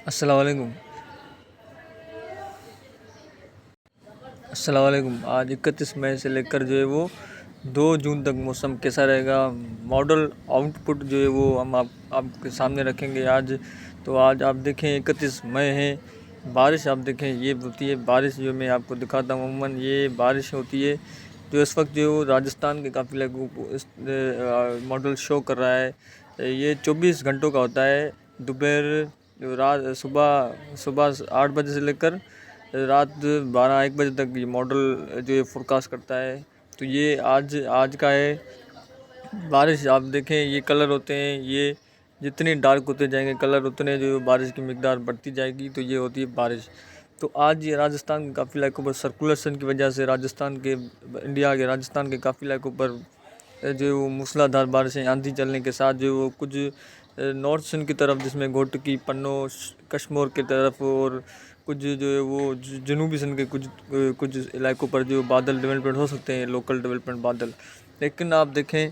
अस्सलाम वालेकुम। आज 31 मई से लेकर जो है वो 2 जून तक मौसम कैसा रहेगा, मॉडल आउटपुट जो है वो हम आपके सामने रखेंगे आज। तो आज आप देखें 31 मई है, बारिश आप देखें ये होती है बारिश जो मैं आपको दिखाता हूँ। अमूमन ये बारिश होती है जो इस वक्त जो राजस्थान के काफ़ी इलाकों को इस मॉडल शो कर रहा है। ये 24 घंटों का होता है, दोपहर रात सुबह सुबह 8 बजे से लेकर रात 12-1 बजे तक ये मॉडल जो है फोरकास्ट करता है। तो ये आज आज का है। बारिश आप देखें ये कलर होते हैं, ये जितने डार्क होते जाएंगे कलर उतने जो बारिश की मिकदार बढ़ती जाएगी। तो ये होती है बारिश। तो आज ये राजस्थान के काफ़ी इलाकों पर सर्कुलेशन की वजह से इंडिया के राजस्थान के काफ़ी इलाकों पर जो वो मूसलाधार बारिशें आंधी चलने के साथ जो वो कुछ नॉर्थ सन की तरफ जिसमें घोटकी पन्नो कश्मीर की तरफ और कुछ जो है वो जनूबी सन के कुछ इलाकों पर जो बादल डेवलपमेंट हो सकते हैं, लोकल डेवलपमेंट बादल। लेकिन आप देखें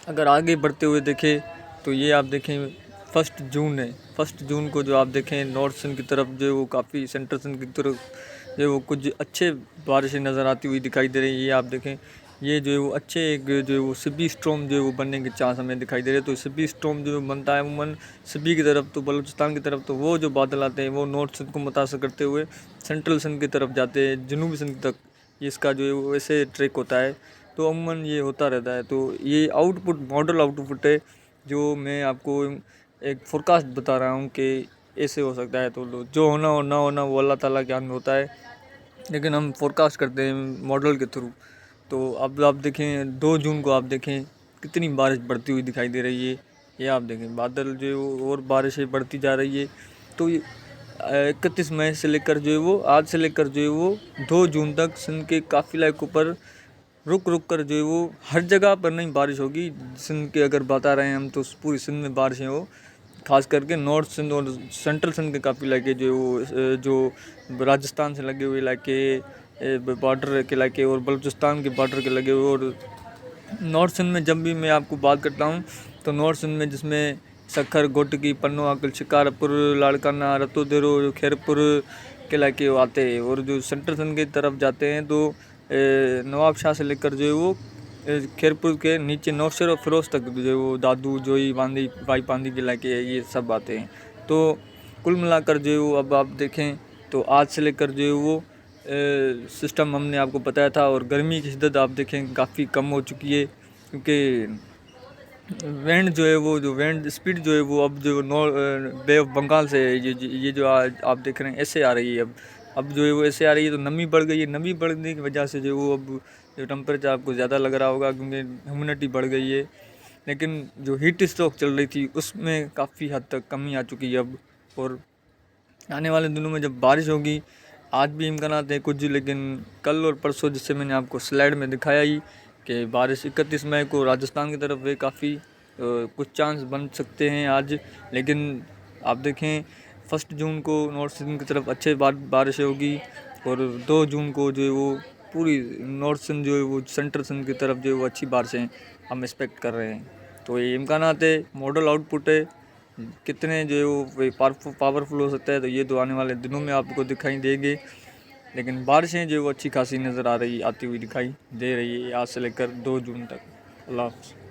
अगर आगे बढ़ते हुए देखें तो ये आप देखें 1 जून है। 1 जून को जो आप देखें नॉर्थ सन की तरफ जो वो काफ़ी सेंट्रल सन की तरफ जो वो कुछ अच्छे बारिशें नज़र आती हुई दिखाई दे रही है। ये आप देखें ये जो है वो अच्छे एक जो है वो सिबी स्टॉर्म जो है वो बनने के चांस हमें दिखाई दे रहे हैं। तो सिबी स्टॉर्म जो बनता है अमूमन सिबी की तरफ, तो बलूचिस्तान की तरफ, तो वो जो बादल आते हैं वो नॉर्थ सन को मुतासर करते हुए सेंट्रल सन की तरफ जाते हैं, जनूबी सन तक इसका जो है वो ऐसे ट्रैक होता है। तो अमूमन ये होता रहता है। तो ये आउटपुट मॉडल आउटपुट है जो मैं आपको एक फोरकास्ट बता रहा हूँ कि ऐसे हो सकता है। तो जो होना और ना होना वो अल्लाह ताला के हाथ में होता है, लेकिन हम फोरकास्ट करते हैं मॉडल के थ्रू। तो अब आप देखें 2 जून को आप देखें कितनी बारिश बढ़ती हुई दिखाई दे रही है। ये आप देखें बादल जो है वो और बारिशें बढ़ती जा रही है। तो 31 मई से लेकर जो है वो आज से लेकर जो है वो 2 जून तक सिंध के काफ़ी इलाकों पर रुक रुक कर जो है वो हर जगह पर नहीं बारिश होगी। सिंध के अगर बता रहे हैं हम तो पूरी सिंध में बारिशें हो, खास करके नॉर्थ सिंध और सेंट्रल सिंध के काफ़ी इलाके जो वो जो राजस्थान से लगे हुए इलाके, बॉर्डर के इलाके और बलूचिस्तान के बॉर्डर के लगे हुए। और नॉर्थ सिंध में जब भी मैं आपको बात करता हूँ तो नॉर्थ सिंध में जिसमें सखर, गोटकी, पन्नो, आकल, शिकारपुर, लाड़काना, रतोदेरो, खैरपुर के इलाके आते हैं। और जो सेंट्रल सिंध की तरफ जाते हैं तो नवाबशाह से लेकर जो है वो खैरपुर के नीचे नौशेर और फिरोज तक जो है वो दादू, जोई, बांदी, भाई पांदी के इलाके ये सब आते हैं। तो कुल मिलाकर जो है वो अब आप देखें तो आज से लेकर जो है वो सिस्टम हमने आपको बताया था। और गर्मी की शिद्दत आप देखें काफ़ी कम हो चुकी है, क्योंकि विंड जो है वो जो विंड स्पीड जो है वो अब जो बे ऑफ बंगाल से ये जो आज आप देख रहे हैं ऐसे आ रही है। अब जो है वो ऐसे आ रही है तो नमी बढ़ गई है। नमी बढ़ने की वजह से जो वो अब जो टेम्परेचर आपको ज़्यादा लग रहा होगा, क्योंकि ह्यूमिडिटी बढ़ गई है। लेकिन जो हीट स्ट्रोक चल रही थी उसमें काफ़ी हद तक कमी आ चुकी है अब। और आने वाले दिनों में जब बारिश होगी, आज भी इम्कानात है कुछ, लेकिन कल और परसों जिससे मैंने आपको स्लाइड में दिखाया ही कि बारिश 31 मई को राजस्थान की तरफ है काफ़ी कुछ चांस बन सकते हैं आज। लेकिन आप देखें 1 जून को नॉर्थ सिंध की तरफ अच्छे बारिश होगी। और 2 जून को जो है वो पूरी नॉर्थ सिंध जो है वो सेंट्रल सिंध की तरफ जो है वो अच्छी बारिशें हम एक्सपेक्ट कर रहे हैं। तो ये इम्कानात है, मॉडल आउटपुट है, कितने जो है वो पावरफुल हो सकता है तो ये तो आने वाले दिनों में आपको दिखाई देंगे। लेकिन बारिशें जो है वो अच्छी खासी नज़र आती हुई दिखाई दे रही है आज से लेकर 2 जून तक। अल्लाह हाफ़िज़।